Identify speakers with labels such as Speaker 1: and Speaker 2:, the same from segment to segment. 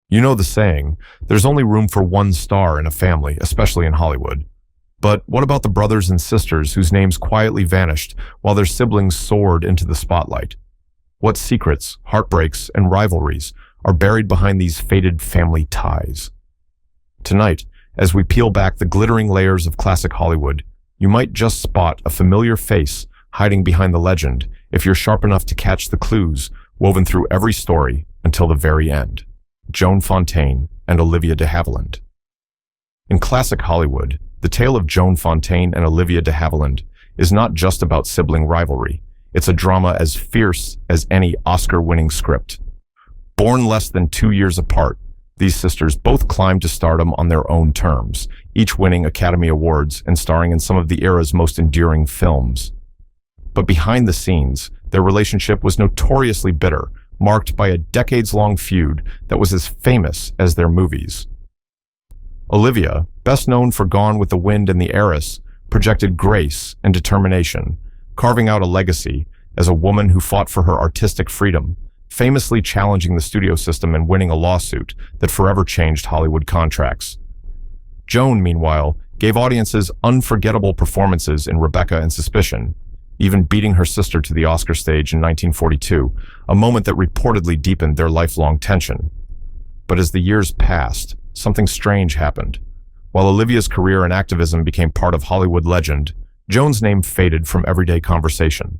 Speaker 1: You know the saying, there's only room for one star in a family, especially in Hollywood. But what about the brothers and sisters whose names quietly vanished while their siblings soared into the spotlight? What secrets, heartbreaks, and rivalries are buried behind these faded family ties? Tonight, as we peel back the glittering layers of classic Hollywood, you might just spot a familiar face hiding behind the legend if you're sharp enough to catch the clues woven through every story until the very end. Joan Fontaine and Olivia de Havilland. In classic Hollywood, the tale of Joan Fontaine and Olivia de Havilland is not just about sibling rivalry. It's a drama as fierce as any Oscar-winning script. Born less than 2 years apart, these sisters both climbed to stardom on their own terms, each winning Academy Awards and starring in some of the era's most enduring films. But behind the scenes, their relationship was notoriously bitter, marked by a decades-long feud that was as famous as their movies. Olivia, best known for Gone with the Wind and The Heiress, projected grace and determination, carving out a legacy as a woman who fought for her artistic freedom, famously challenging the studio system and winning a lawsuit that forever changed Hollywood contracts. Joan, meanwhile, gave audiences unforgettable performances in Rebecca and Suspicion, even beating her sister to the Oscar stage in 1942, a moment that reportedly deepened their lifelong tension. But as the years passed, something strange happened. While Olivia's career and activism became part of Hollywood legend, Joan's name faded from everyday conversation.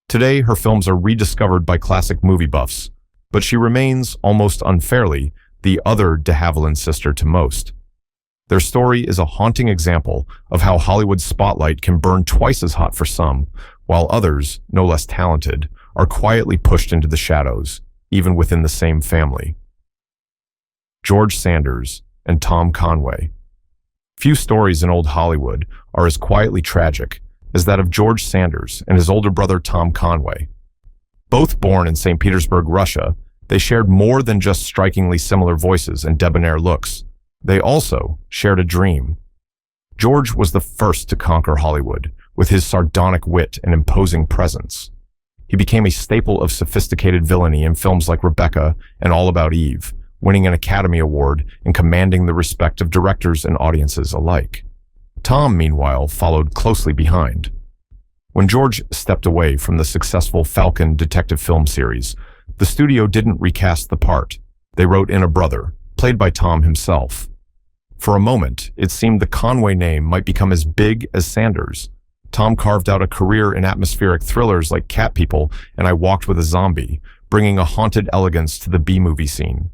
Speaker 1: Today, her films are rediscovered by classic movie buffs, but she remains, almost unfairly, the other de Havilland sister to most. Their story is a haunting example of how Hollywood's spotlight can burn twice as hot for some, while others, no less talented, are quietly pushed into the shadows, even within the same family. George Sanders and Tom Conway. Few stories in old Hollywood are as quietly tragic as that of George Sanders and his older brother Tom Conway. Both born in St. Petersburg, Russia, they shared more than just strikingly similar voices and debonair looks. They also shared a dream. George was the first to conquer Hollywood with his sardonic wit and imposing presence. He became a staple of sophisticated villainy in films like Rebecca and All About Eve, winning an Academy Award and commanding the respect of directors and audiences alike. Tom, meanwhile, followed closely behind. When George stepped away from the successful Falcon detective film series, the studio didn't recast the part. They wrote in a brother, played by Tom himself. For a moment, it seemed the Conway name might become as big as Sanders. Tom carved out a career in atmospheric thrillers like Cat People and I Walked with a Zombie, bringing a haunted elegance to the B-movie scene.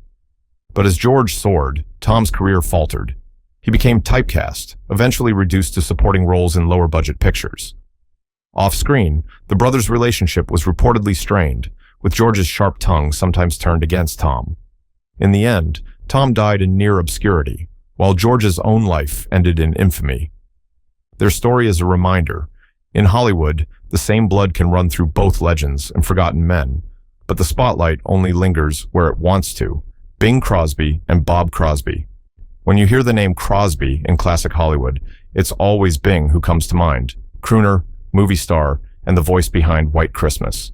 Speaker 1: But as George soared, Tom's career faltered. He became typecast, eventually reduced to supporting roles in lower-budget pictures. Off-screen, the brothers' relationship was reportedly strained, with George's sharp tongue sometimes turned against Tom. In the end, Tom died in near obscurity, while George's own life ended in infamy. Their story is a reminder. In Hollywood, the same blood can run through both legends and forgotten men, but the spotlight only lingers where it wants to. Bing Crosby and Bob Crosby. When you hear the name Crosby in classic Hollywood, it's always Bing who comes to mind, crooner, movie star, and the voice behind White Christmas.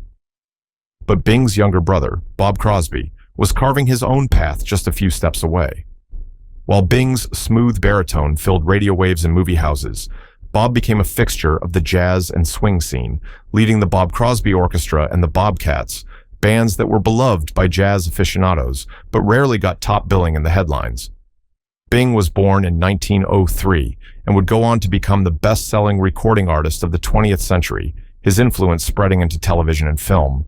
Speaker 1: But Bing's younger brother, Bob Crosby, was carving his own path just a few steps away. While Bing's smooth baritone filled radio waves and movie houses, Bob became a fixture of the jazz and swing scene, leading the Bob Crosby Orchestra and the Bobcats, bands that were beloved by jazz aficionados, but rarely got top billing in the headlines. Bing was born in 1903 and would go on to become the best-selling recording artist of the 20th century, his influence spreading into television and film.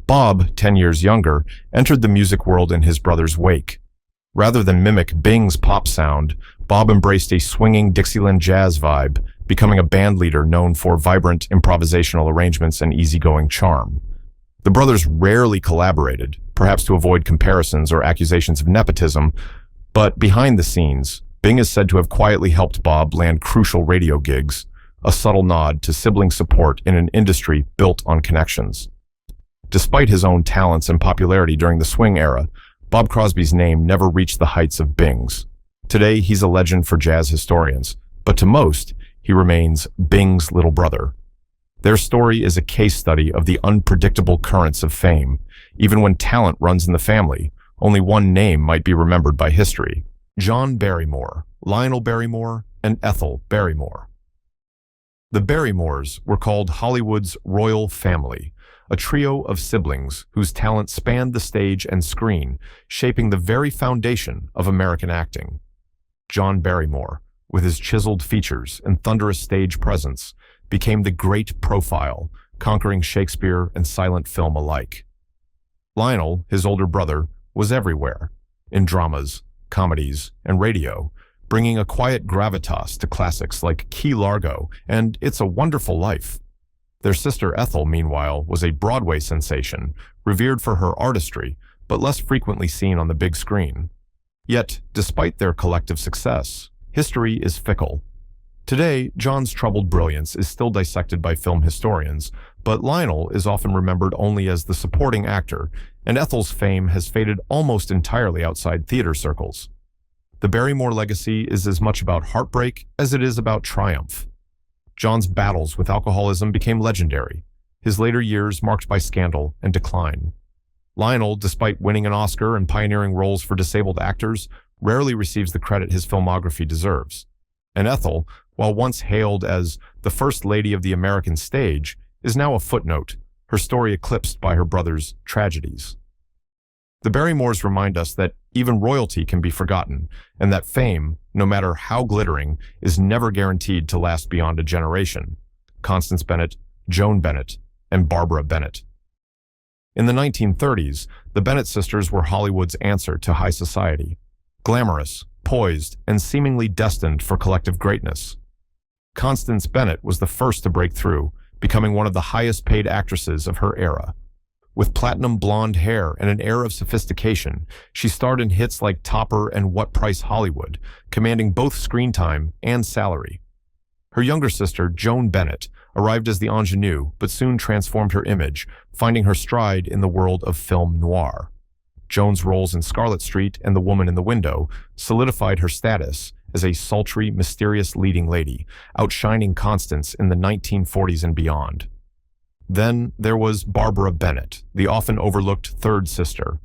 Speaker 1: Bob, 10 years younger, entered the music world in his brother's wake. Rather than mimic Bing's pop sound, Bob embraced a swinging Dixieland jazz vibe, becoming a bandleader known for vibrant improvisational arrangements and easygoing charm. The brothers rarely collaborated, perhaps to avoid comparisons or accusations of nepotism, but behind the scenes, Bing is said to have quietly helped Bob land crucial radio gigs, a subtle nod to sibling support in an industry built on connections. Despite his own talents and popularity during the swing era, Bob Crosby's name never reached the heights of Bing's. Today, he's a legend for jazz historians, but to most, he remains Bing's little brother. Their story is a case study of the unpredictable currents of fame. Even when talent runs in the family, Only one name might be remembered by history: John Barrymore, Lionel Barrymore, and Ethel Barrymore. The Barrymores were called Hollywood's royal family, a trio of siblings whose talent spanned the stage and screen, shaping the very foundation of American acting. John Barrymore, with his chiseled features and thunderous stage presence, became the great profile, conquering Shakespeare and silent film alike. Lionel, his older brother, was everywhere, in dramas, comedies, and radio, bringing a quiet gravitas to classics like Key Largo and It's a Wonderful Life. Their sister Ethel, meanwhile, was a Broadway sensation, revered for her artistry, but less frequently seen on the big screen. Yet, despite their collective success, history is fickle. Today, John's troubled brilliance is still dissected by film historians, but Lionel is often remembered only as the supporting actor, and Ethel's fame has faded almost entirely outside theater circles. The Barrymore legacy is as much about heartbreak as it is about triumph. John's battles with alcoholism became legendary, his later years marked by scandal and decline. Lionel, despite winning an Oscar and pioneering roles for disabled actors, rarely receives the credit his filmography deserves. And Ethel, while once hailed as the First Lady of the American stage, is now a footnote, her story eclipsed by her brother's tragedies. The Barrymores remind us that even royalty can be forgotten, and that fame, no matter how glittering, is never guaranteed to last beyond a generation. Constance Bennett, Joan Bennett, and Barbara Bennett. In the 1930s, the Bennett sisters were Hollywood's answer to high society, glamorous, poised, and seemingly destined for collective greatness. Constance Bennett was the first to break through, becoming one of the highest-paid actresses of her era. With platinum blonde hair and an air of sophistication, she starred in hits like Topper and What Price Hollywood, commanding both screen time and salary. Her younger sister, Joan Bennett, arrived as the ingenue, but soon transformed her image, finding her stride in the world of film noir. Joan's roles in Scarlet Street and The Woman in the Window solidified her status as a sultry, mysterious leading lady, outshining Constance in the 1940s and beyond. Then there was Barbara Bennett, the often overlooked third sister.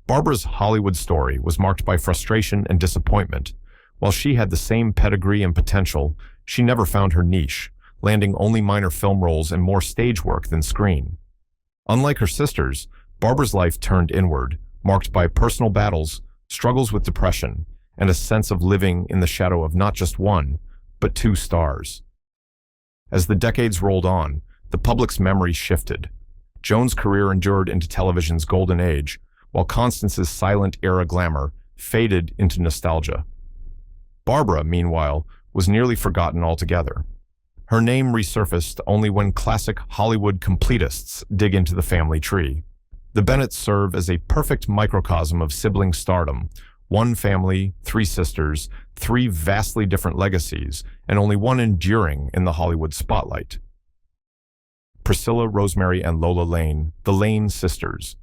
Speaker 1: Barbara's Hollywood story was marked by frustration and disappointment. While she had the same pedigree and potential, she never found her niche, landing only minor film roles and more stage work than screen. Unlike her sisters, Barbara's life turned inward, marked by personal battles, struggles with depression, and a sense of living in the shadow of not just one, but two stars. As the decades rolled on, the public's memory shifted. Joan's career endured into television's golden age, while Constance's silent-era glamour faded into nostalgia. Barbara, meanwhile, was nearly forgotten altogether. Her name resurfaced only when classic Hollywood completists dig into the family tree. The Bennetts serve as a perfect microcosm of sibling stardom: one family, three sisters, three vastly different legacies, and only one enduring in the Hollywood spotlight. Priscilla, Rosemary, and Lola Lane, the Lane sisters.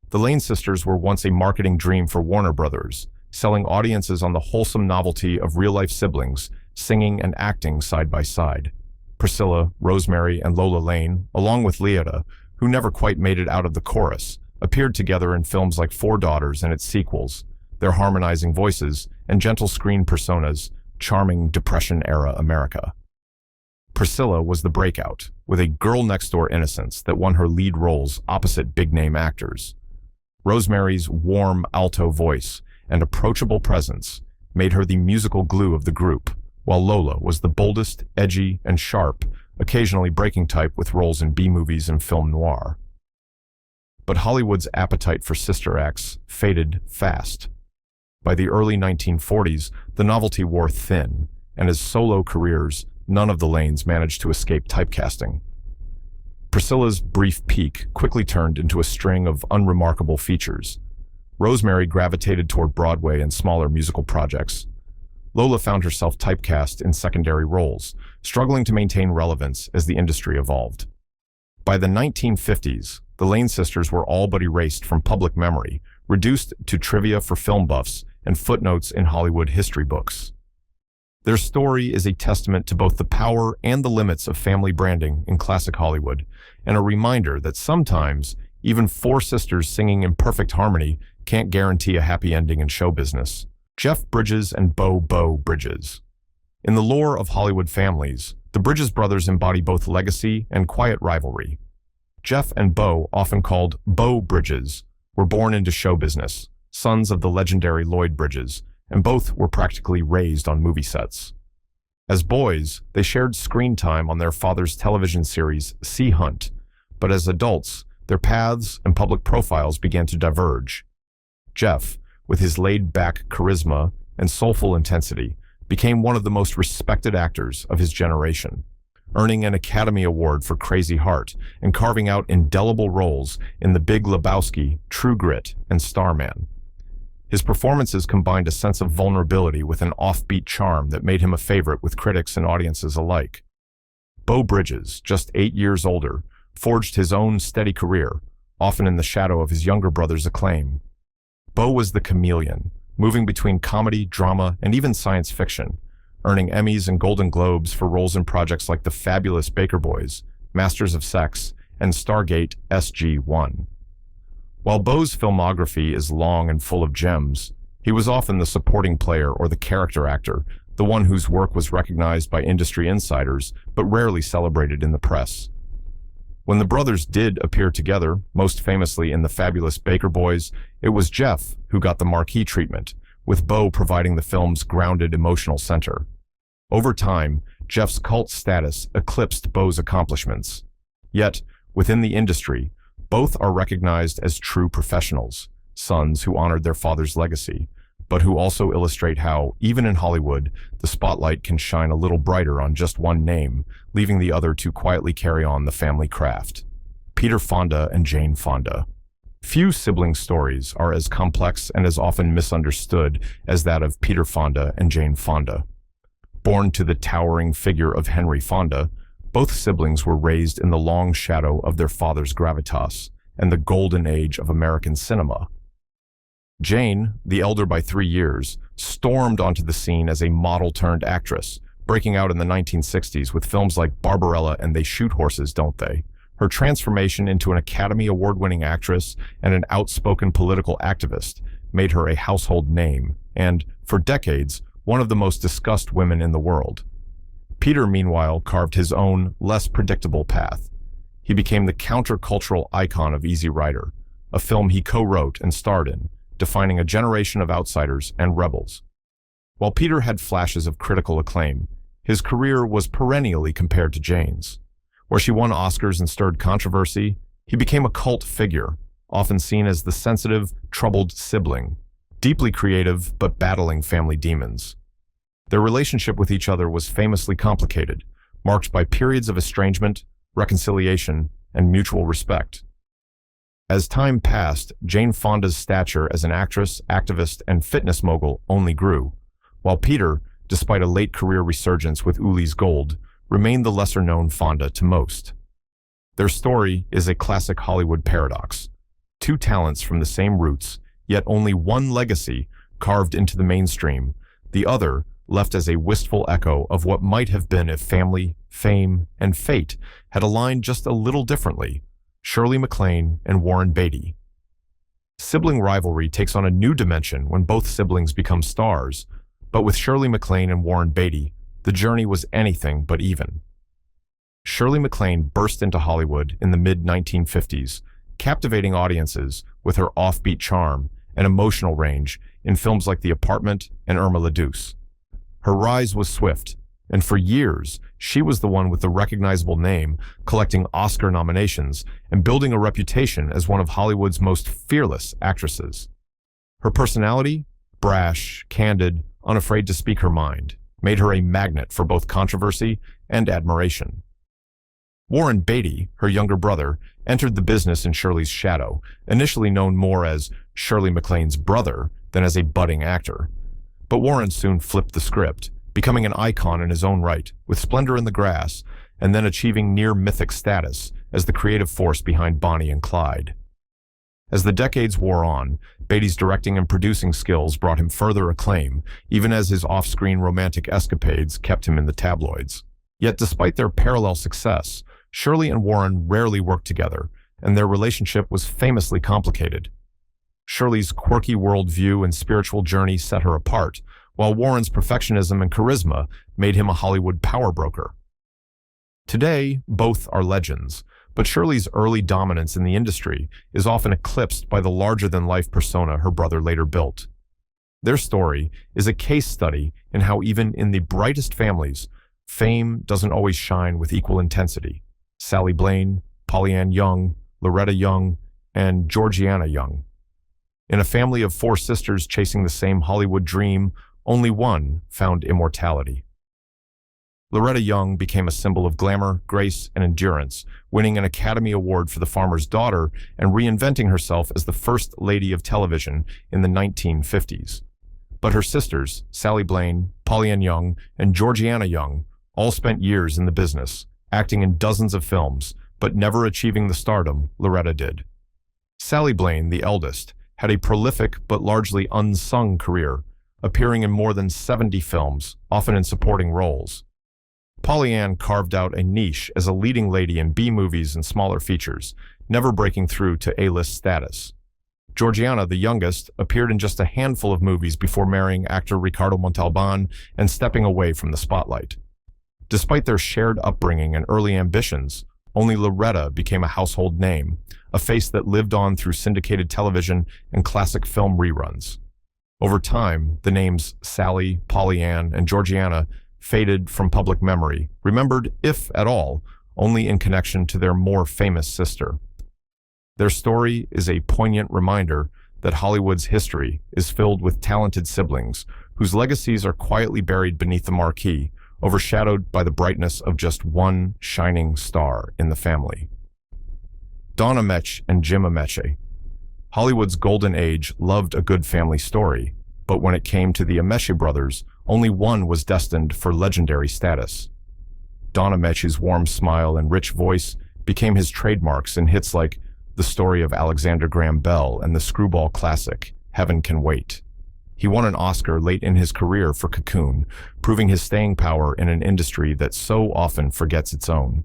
Speaker 1: The Lane sisters were once a marketing dream for Warner Brothers, selling audiences on the wholesome novelty of real-life siblings, singing and acting side by side. Priscilla, Rosemary, and Lola Lane, along with Loretta, who never quite made it out of the chorus, appeared together in films like Four Daughters and its sequels, their harmonizing voices and gentle screen personas, charming Depression-era America. Priscilla was the breakout, with a girl-next-door innocence that won her lead roles opposite big-name actors. Rosemary's warm alto voice and approachable presence made her the musical glue of the group, while Lola was the boldest, edgy, and sharp, occasionally breaking type with roles in B-movies and film noir. But Hollywood's appetite for sister acts faded fast. By the early 1940s, the novelty wore thin, and as solo careers, none of the Lanes managed to escape typecasting. Priscilla's brief peak quickly turned into a string of unremarkable features. Rosemary gravitated toward Broadway and smaller musical projects. Lola found herself typecast in secondary roles, struggling to maintain relevance as the industry evolved. By the 1950s, the Lane sisters were all but erased from public memory, reduced to trivia for film buffs and footnotes in Hollywood history books. Their story is a testament to both the power and the limits of family branding in classic Hollywood, and a reminder that sometimes even four sisters singing in perfect harmony can't guarantee a happy ending in show business. Jeff Bridges and Bo Bridges. In the lore of Hollywood families, the Bridges brothers embody both legacy and quiet rivalry. Jeff and Bo, often called Bo Bridges, were born into show business, sons of the legendary Lloyd Bridges, and both were practically raised on movie sets. As boys, they shared screen time on their father's television series Sea Hunt, but as adults, their paths and public profiles began to diverge. Jeff, with his laid-back charisma and soulful intensity, became one of the most respected actors of his generation, earning an Academy Award for Crazy Heart and carving out indelible roles in The Big Lebowski, True Grit, and Starman. His performances combined a sense of vulnerability with an offbeat charm that made him a favorite with critics and audiences alike. Bo Bridges, just 8 years older, forged his own steady career, often in the shadow of his younger brother's acclaim. Bo was the chameleon, moving between comedy, drama, and even science fiction, earning Emmys and Golden Globes for roles in projects like The Fabulous Baker Boys, Masters of Sex, and Stargate SG-1. While Bo's filmography is long and full of gems, he was often the supporting player or the character actor, the one whose work was recognized by industry insiders but rarely celebrated in the press. When the brothers did appear together, most famously in The Fabulous Baker Boys, it was Jeff who got the marquee treatment, with Bo providing the film's grounded emotional center. Over time, Jeff's cult status eclipsed Bo's accomplishments. Yet, within the industry, both are recognized as true professionals, sons who honored their father's legacy, but who also illustrate how, even in Hollywood, the spotlight can shine a little brighter on just one name, leaving the other to quietly carry on the family craft. Peter Fonda and Jane Fonda. Few sibling stories are as complex and as often misunderstood as that of Peter Fonda and Jane Fonda. Born to the towering figure of Henry Fonda, both siblings were raised in the long shadow of their father's gravitas and the golden age of American cinema. Jane, the elder by 3 years, stormed onto the scene as a model-turned-actress, breaking out in the 1960s with films like Barbarella and They Shoot Horses, Don't They? Her transformation into an Academy Award-winning actress and an outspoken political activist made her a household name and, for decades, one of the most discussed women in the world. Peter, meanwhile, carved his own, less predictable path. He became the countercultural icon of Easy Rider, a film he co-wrote and starred in, defining a generation of outsiders and rebels. While Peter had flashes of critical acclaim, his career was perennially compared to Jane's. Where she won Oscars and stirred controversy, he became a cult figure, often seen as the sensitive, troubled sibling, deeply creative but battling family demons. Their relationship with each other was famously complicated, marked by periods of estrangement, reconciliation, and mutual respect. As time passed, Jane Fonda's stature as an actress, activist, and fitness mogul only grew, while Peter, despite a late career resurgence with Uli's Gold, remained the lesser-known Fonda to most. Their story is a classic Hollywood paradox. Two talents from the same roots, yet only one legacy carved into the mainstream, the other left as a wistful echo of what might have been if family, fame, and fate had aligned just a little differently. Shirley MacLaine and Warren Beatty. Sibling rivalry takes on a new dimension when both siblings become stars, but with Shirley MacLaine and Warren Beatty, the journey was anything but even. Shirley MacLaine burst into Hollywood in the mid-1950s, captivating audiences with her offbeat charm and emotional range in films like The Apartment and Irma la Douce. Her rise was swift, and for years, she was the one with the recognizable name, collecting Oscar nominations and building a reputation as one of Hollywood's most fearless actresses. Her personality, brash, candid, unafraid to speak her mind, made her a magnet for both controversy and admiration. Warren Beatty, her younger brother, entered the business in Shirley's shadow, initially known more as Shirley MacLaine's brother than as a budding actor. But Warren soon flipped the script, becoming an icon in his own right, with Splendor in the Grass, and then achieving near-mythic status as the creative force behind Bonnie and Clyde. As the decades wore on, Beatty's directing and producing skills brought him further acclaim, even as his off-screen romantic escapades kept him in the tabloids. Yet despite their parallel success, Shirley and Warren rarely worked together, and their relationship was famously complicated. Shirley's quirky worldview and spiritual journey set her apart, while Warren's perfectionism and charisma made him a Hollywood power broker. Today, both are legends, but Shirley's early dominance in the industry is often eclipsed by the larger-than-life persona her brother later built. Their story is a case study in how even in the brightest families, fame doesn't always shine with equal intensity. Sally Blaine, Pollyann Young, Loretta Young, and Georgiana Young. In a family of 4 sisters chasing the same Hollywood dream, only one found immortality. Loretta Young became a symbol of glamour, grace, and endurance, winning an Academy Award for The Farmer's Daughter and reinventing herself as the first lady of television in the 1950s. But her sisters, Sally Blaine, Pollyann Young, and Georgiana Young, all spent years in the business, acting in dozens of films, but never achieving the stardom Loretta did. Sally Blaine, the eldest, had a prolific but largely unsung career, appearing in more than 70 films, often in supporting roles. Pollyann carved out a niche as a leading lady in B-movies and smaller features, never breaking through to A-list status. Georgiana, the youngest, appeared in just a handful of movies before marrying actor Ricardo Montalban and stepping away from the spotlight. Despite their shared upbringing and early ambitions, only Loretta became a household name, a face that lived on through syndicated television and classic film reruns. Over time, the names Sally, Pollyann, and Georgiana faded from public memory, remembered, if at all, only in connection to their more famous sister. Their story is a poignant reminder that Hollywood's history is filled with talented siblings whose legacies are quietly buried beneath the marquee, overshadowed by the brightness of just one shining star in the family. Jon and Jim Ameche. Hollywood's golden age loved a good family story, but when it came to the Ameche brothers, only one was destined for legendary status. Jon Ameche's warm smile and rich voice became his trademarks in hits like The Story of Alexander Graham Bell and the screwball classic, Heaven Can Wait. He won an Oscar late in his career for Cocoon, proving his staying power in an industry that so often forgets its own.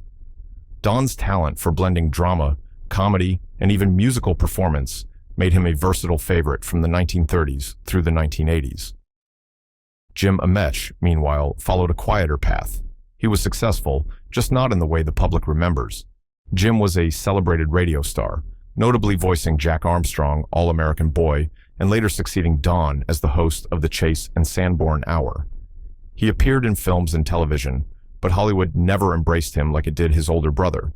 Speaker 1: Don's talent for blending drama, comedy, and even musical performance made him a versatile favorite from the 1930s through the 1980s. Jim Ameche, meanwhile, followed a quieter path. He was successful, just not in the way the public remembers. Jim was a celebrated radio star, notably voicing Jack Armstrong, All-American Boy, and later succeeding Don as the host of the Chase and Sanborn Hour. He appeared in films and television, but Hollywood never embraced him like it did his older brother.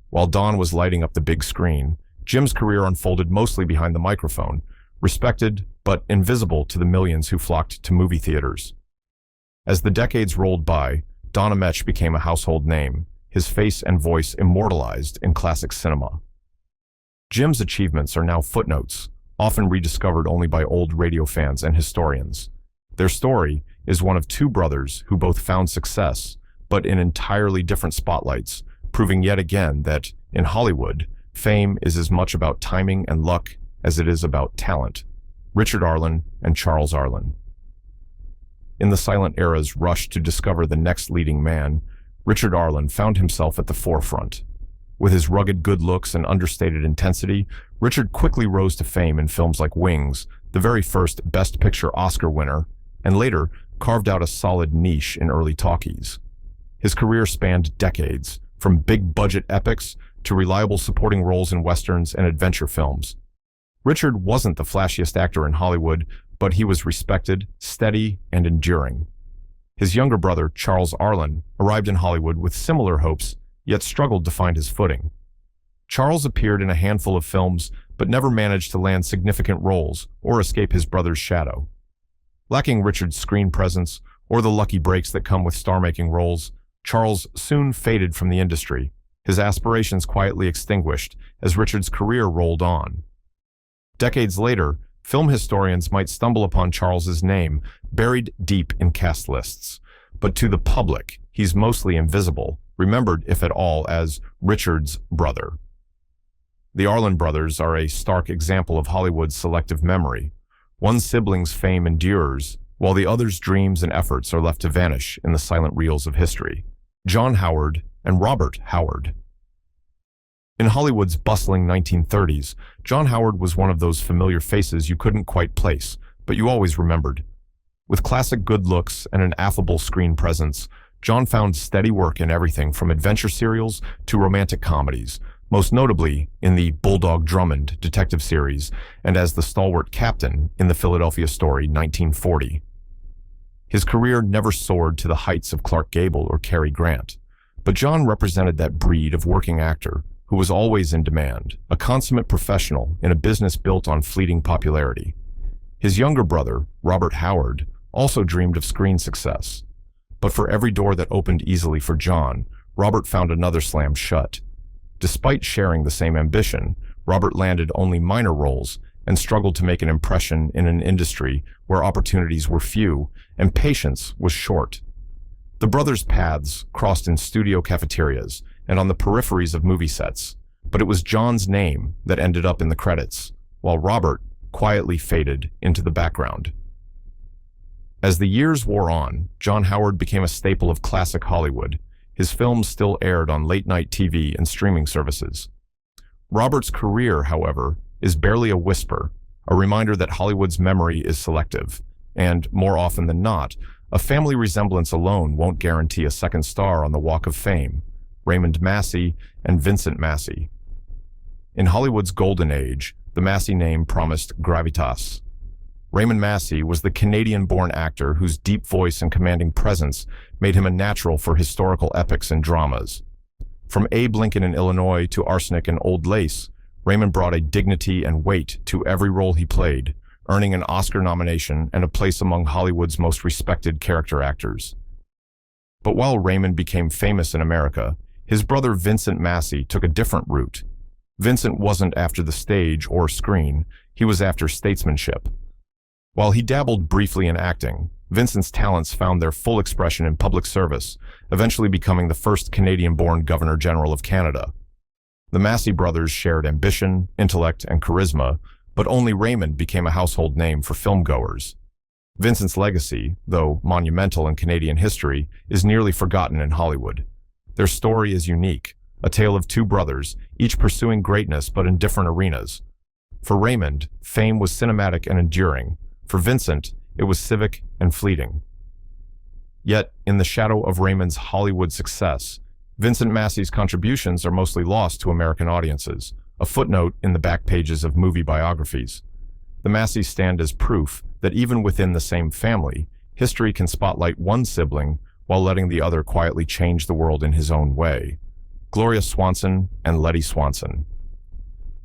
Speaker 1: While Don was lighting up the big screen, Jim's career unfolded mostly behind the microphone, respected but invisible to the millions who flocked to movie theaters. As the decades rolled by, Jon Ameche became a household name, his face and voice immortalized in classic cinema. Jim's achievements are now footnotes, often rediscovered only by old radio fans and historians. Their story is one of 2 brothers who both found success, but in entirely different spotlights, proving yet again that, in Hollywood, fame is as much about timing and luck as it is about talent. Richard Arlin and Charles Arlin. In the silent era's rush to discover the next leading man, Richard Arlin found himself at the forefront. With his rugged good looks and understated intensity, Richard quickly rose to fame in films like Wings, the very first Best Picture Oscar winner, and later carved out a solid niche in early talkies. His career spanned decades, from big-budget epics to reliable supporting roles in westerns and adventure films. Richard wasn't the flashiest actor in Hollywood, but he was respected, steady, and enduring. His younger brother, Charles Arlin, arrived in Hollywood with similar hopes, yet struggled to find his footing. Charles appeared in a handful of films, but never managed to land significant roles or escape his brother's shadow. Lacking Richard's screen presence or the lucky breaks that come with star-making roles, Charles soon faded from the industry, his aspirations quietly extinguished as Richard's career rolled on. Decades later, film historians might stumble upon Charles's name buried deep in cast lists, but to the public, he's mostly invisible, remembered, if at all, as Richard's brother. The Arlin brothers are a stark example of Hollywood's selective memory. One sibling's fame endures, while the other's dreams and efforts are left to vanish in the silent reels of history. Jon Howard and Robert Howard. In Hollywood's bustling 1930s, Jon Howard was one of those familiar faces you couldn't quite place, but you always remembered. With classic good looks and an affable screen presence, Jon found steady work in everything from adventure serials to romantic comedies, most notably in the Bulldog Drummond detective series and as the stalwart captain in the Philadelphia Story 1940. His career never soared to the heights of Clark Gable or Cary Grant, but Jon represented that breed of working actor who was always in demand, a consummate professional in a business built on fleeting popularity. His younger brother, Robert Howard, also dreamed of screen success. But for every door that opened easily for Jon, Robert found another slammed shut. Despite sharing the same ambition, Robert landed only minor roles and struggled to make an impression in an industry where opportunities were few and patience was short. The brothers' paths crossed in studio cafeterias and on the peripheries of movie sets, but it was Jon's name that ended up in the credits, while Robert quietly faded into the background. As the years wore on, Jon Howard became a staple of classic Hollywood. His films still aired on late-night TV and streaming services. Robert's career, however, is barely a whisper, a reminder that Hollywood's memory is selective, and, more often than not, a family resemblance alone won't guarantee a second star on the Walk of Fame. Raymond Massie and Vincent Massie. In Hollywood's golden age, the Massie name promised gravitas. Raymond Massie was the Canadian-born actor whose deep voice and commanding presence made him a natural for historical epics and dramas. From Abe Lincoln in Illinois to Arsenic and Old Lace, Raymond brought a dignity and weight to every role he played, earning an Oscar nomination and a place among Hollywood's most respected character actors. But while Raymond became famous in America, his brother Vincent Massie took a different route. Vincent wasn't after the stage or screen, he was after statesmanship. While he dabbled briefly in acting, Vincent's talents found their full expression in public service, eventually becoming the first Canadian-born Governor-General of Canada. The Massie brothers shared ambition, intellect, and charisma, but only Raymond became a household name for filmgoers. Vincent's legacy, though monumental in Canadian history, is nearly forgotten in Hollywood. Their story is unique, a tale of two brothers, each pursuing greatness but in different arenas. For Raymond, fame was cinematic and enduring. For Vincent, it was civic and fleeting. Yet, in the shadow of Raymond's Hollywood success, Vincent Massie's contributions are mostly lost to American audiences, a footnote in the back pages of movie biographies. The Massies stand as proof that even within the same family, history can spotlight one sibling while letting the other quietly change the world in his own way. Gloria Swanson and Letty Swanson.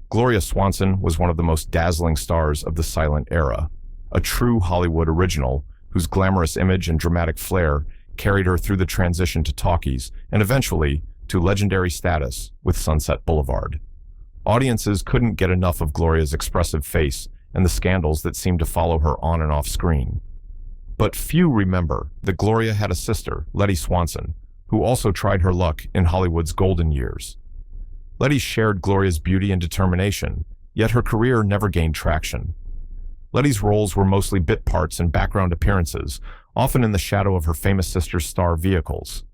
Speaker 1: Gloria Swanson was one of the most dazzling stars of the silent era, a true Hollywood original whose glamorous image and dramatic flair carried her through the transition to talkies and eventually to legendary status with Sunset Boulevard. Audiences couldn't get enough of Gloria's expressive face and the scandals that seemed to follow her on and off screen. But few remember that Gloria had a sister, Letty Swanson, who also tried her luck in Hollywood's golden years. Letty shared Gloria's beauty and determination, yet her career never gained traction. Letty's roles were mostly bit parts and background appearances, often in the shadow of her famous sister's star vehicles.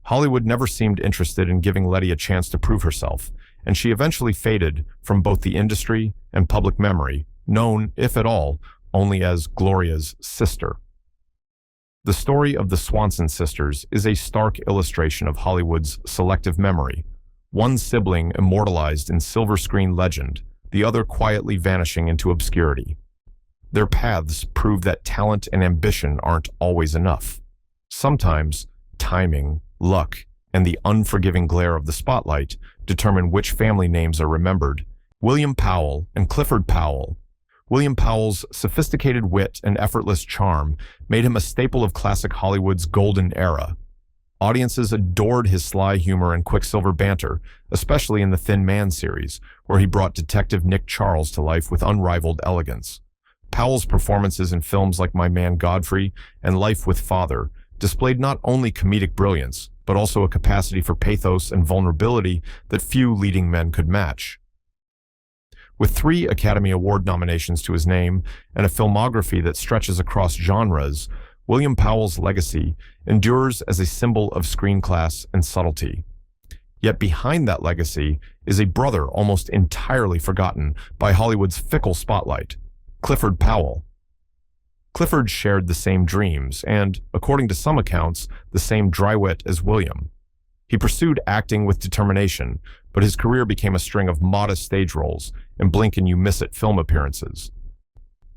Speaker 1: Hollywood never seemed interested in giving Letty a chance to prove herself, and she eventually faded from both the industry and public memory, known, if at all, only as Gloria's sister. The story of the Swanson sisters is a stark illustration of Hollywood's selective memory, one sibling immortalized in silver screen legend, the other quietly vanishing into obscurity. Their paths prove that talent and ambition aren't always enough. Sometimes, timing, luck, and the unforgiving glare of the spotlight determine which family names are remembered. William Powell and Clifford Powell. William Powell's sophisticated wit and effortless charm made him a staple of classic Hollywood's golden era. Audiences adored his sly humor and Quicksilver banter, especially in the Thin Man series, where he brought Detective Nick Charles to life with unrivaled elegance. Powell's performances in films like My Man Godfrey and Life with Father displayed not only comedic brilliance, but also a capacity for pathos and vulnerability that few leading men could match. With 3 Academy Award nominations to his name and a filmography that stretches across genres, William Powell's legacy endures as a symbol of screen class and subtlety. Yet behind that legacy is a brother almost entirely forgotten by Hollywood's fickle spotlight, Clifford Powell. Clifford shared the same dreams and, according to some accounts, the same dry wit as William. He pursued acting with determination, but his career became a string of modest stage roles and blink-and-you-miss-it film appearances.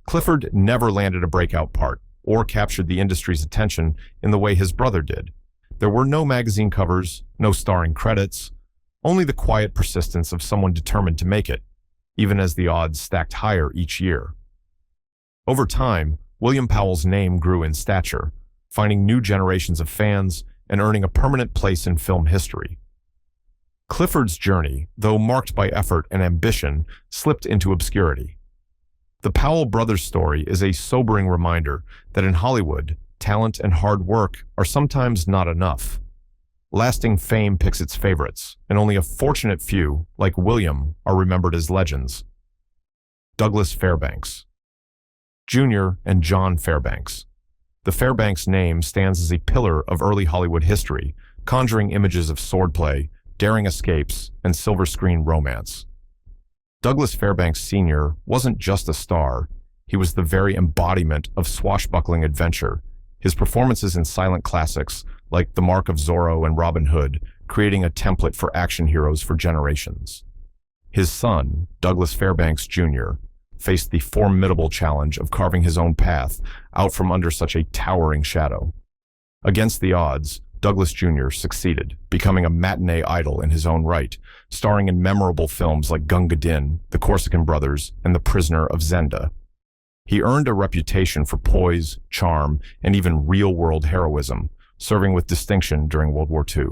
Speaker 1: Clifford never landed a breakout part or captured the industry's attention in the way his brother did. There were no magazine covers, no starring credits, only the quiet persistence of someone determined to make it, even as the odds stacked higher each year. Over time, William Powell's name grew in stature, finding new generations of fans and earning a permanent place in film history. Clifford's journey, though marked by effort and ambition, slipped into obscurity. The Powell brothers' story is a sobering reminder that in Hollywood, talent and hard work are sometimes not enough. Lasting fame picks its favorites, and only a fortunate few, like William, are remembered as legends. Douglas Fairbanks, Jr. and John Fairbanks. The Fairbanks name stands as a pillar of early Hollywood history, conjuring images of swordplay, daring escapes, and silver screen romance. Douglas Fairbanks Sr. wasn't just a star, he was the very embodiment of swashbuckling adventure, his performances in silent classics like The Mark of Zorro and Robin Hood creating a template for action heroes for generations. His son, Douglas Fairbanks Jr., faced the formidable challenge of carving his own path out from under such a towering shadow. Against the odds, Douglas Jr. succeeded, becoming a matinee idol in his own right, starring in memorable films like Gunga Din, The Corsican Brothers, and The Prisoner of Zenda. He earned a reputation for poise, charm, and even real-world heroism, serving with distinction during World War II.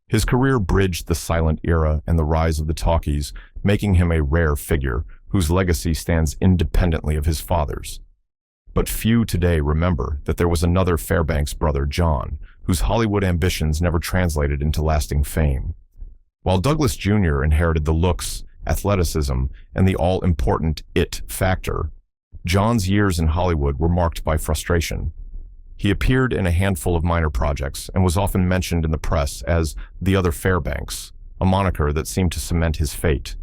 Speaker 1: His career bridged the silent era and the rise of the talkies, making him a rare figure whose legacy stands independently of his father's. But few today remember that there was another Fairbanks brother, John, whose Hollywood ambitions never translated into lasting fame. While Douglas Jr. inherited the looks, athleticism, and the all-important it factor, John's years in Hollywood were marked by frustration. He appeared in a handful of minor projects and was often mentioned in the press as the other Fairbanks, a moniker that seemed to cement his fate.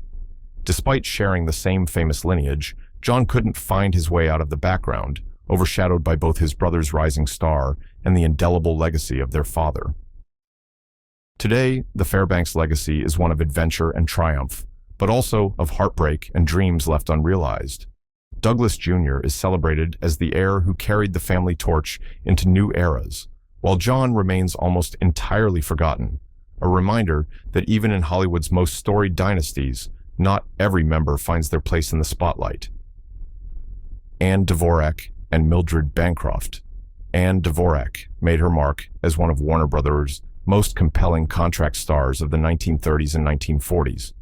Speaker 1: Despite sharing the same famous lineage, John couldn't find his way out of the background, overshadowed by both his brother's rising star and the indelible legacy of their father. Today, the Fairbanks legacy is one of adventure and triumph, but also of heartbreak and dreams left unrealized. Douglas Jr. is celebrated as the heir who carried the family torch into new eras, while John remains almost entirely forgotten, a reminder that even in Hollywood's most storied dynasties, not every member finds their place in the spotlight. Dvorak and Mildred Bancroft. Dvorak made her mark as one of Warner Brothers' most compelling contract stars of the 1930s and 1940s.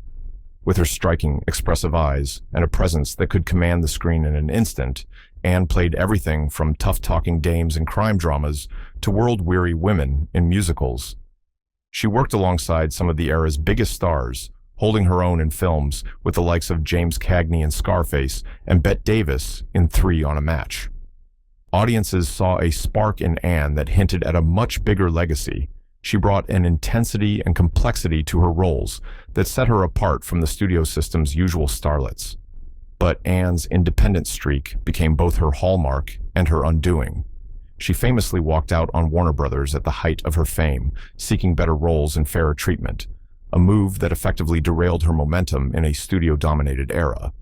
Speaker 1: With her striking, expressive eyes and a presence that could command the screen in an instant, Anne played everything from tough-talking dames in crime dramas to world-weary women in musicals. She worked alongside some of the era's biggest stars, holding her own in films with the likes of James Cagney in Scarface and Bette Davis in 3 on a Match. Audiences saw a spark in Anne that hinted at a much bigger legacy. She brought an intensity and complexity to her roles that set her apart from the studio system's usual starlets. But Anne's independent streak became both her hallmark and her undoing. She famously walked out on Warner Brothers at the height of her fame, seeking better roles and fairer treatment, a move that effectively derailed her momentum in a studio-dominated era.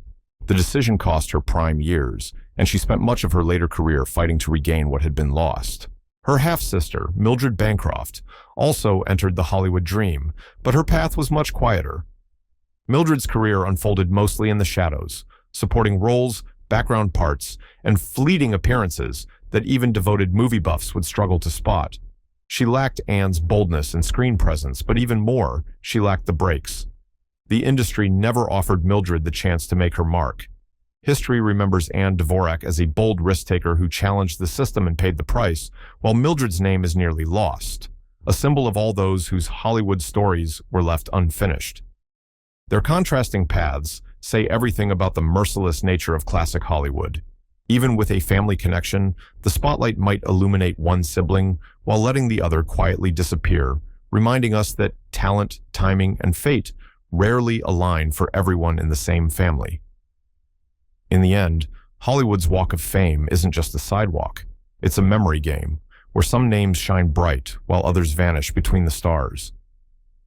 Speaker 1: The decision cost her prime years, and she spent much of her later career fighting to regain what had been lost. Her half-sister, Mildred Bancroft, also entered the Hollywood dream, but her path was much quieter. Mildred's career unfolded mostly in the shadows, supporting roles, background parts, and fleeting appearances that even devoted movie buffs would struggle to spot. She lacked Anne's boldness and screen presence, but even more, she lacked the breaks. The industry never offered Mildred the chance to make her mark. History remembers Anne Dvorak as a bold risk-taker who challenged the system and paid the price, while Mildred's name is nearly lost, a symbol of all those whose Hollywood stories were left unfinished. Their contrasting paths say everything about the merciless nature of classic Hollywood. Even with a family connection, the spotlight might illuminate one sibling while letting the other quietly disappear, reminding us that talent, timing, and fate rarely align for everyone in the same family. In the end, Hollywood's Walk of Fame isn't just a sidewalk. It's a memory game, where some names shine bright while others vanish between the stars.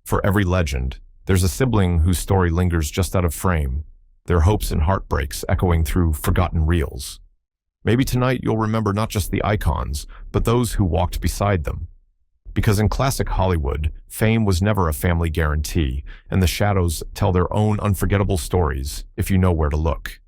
Speaker 1: For every legend, there's a sibling whose story lingers just out of frame, their hopes and heartbreaks echoing through forgotten reels. Maybe tonight you'll remember not just the icons, but those who walked beside them. Because in classic Hollywood, fame was never a family guarantee, and the shadows tell their own unforgettable stories if you know where to look.